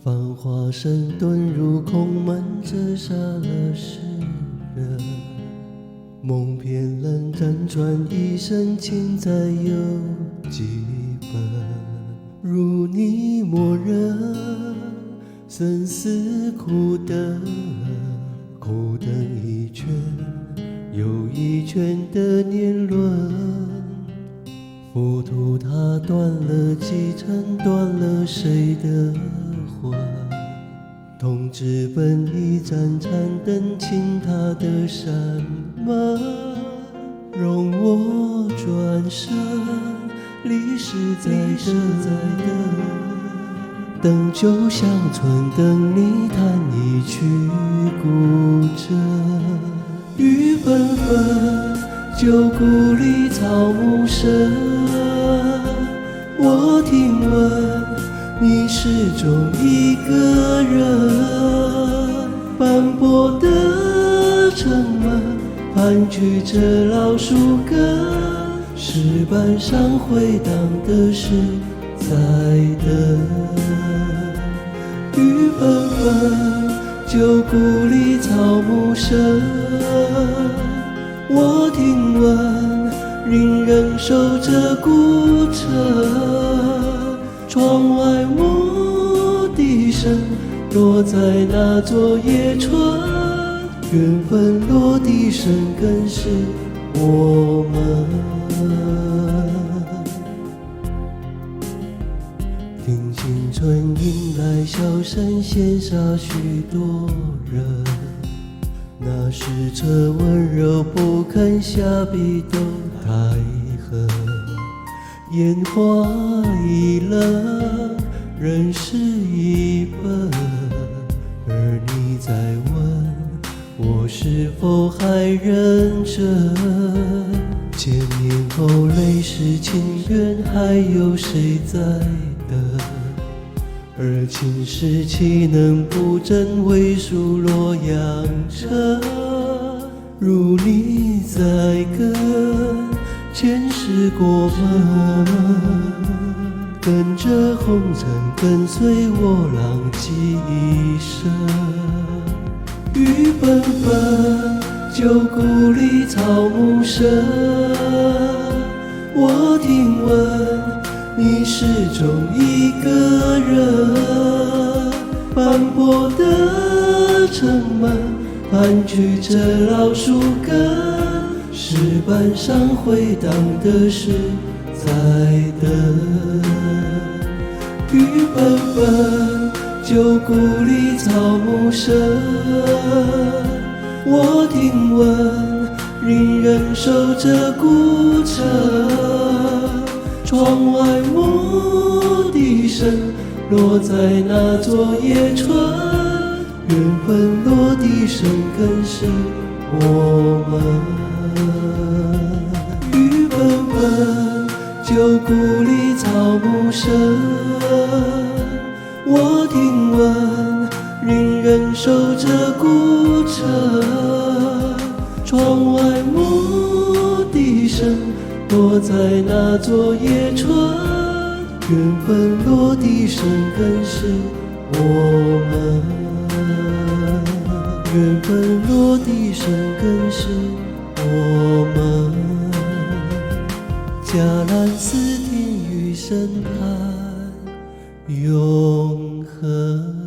繁华声遁入空门，折煞了世人。梦偏冷，辗转一生，情再有几本？如你默认，生死苦等，苦等一圈又一圈的年轮。浮屠塔断了几层，断了谁的魂？同志本一盏残灯，倾塌的山门。容我转身，离世在的，等酒香醇，等你弹一曲古筝。雨纷纷，旧故里草木深，我听闻你始终一个人。斑驳的城门，盘踞着老树根，石板上回荡的是在等。雨纷纷，旧故里草木深，我听闻邻人守着古城。窗外牧笛声落在那座野村，缘分落地生根是我们。听青春迎来笑声，羡煞许多人。那时车温柔不肯下笔都太狠，烟花易冷，人事已笨。而你在问我是否还认真？千年后泪湿情缘，还有谁在等？而情是岂能不真，唯属洛阳城。如你在跟，前世过门，跟着红尘，跟随我浪迹一生。雨纷纷，旧故里草木深，我听闻你始终一个人。斑驳的城门，盘踞着老树根，石板上回荡的是在等。雨纷纷，旧故里草木深，我听闻邻人守着古城。窗外牧笛声落在那座野村，缘分落地生根是我们。雨纷纷，旧故里草木深，我听闻邻人守着古城。窗外牧笛声落在那座野村，缘分落地生根是我们。缘分落地生根是我们。嘉兰寺听雨声叹永恒。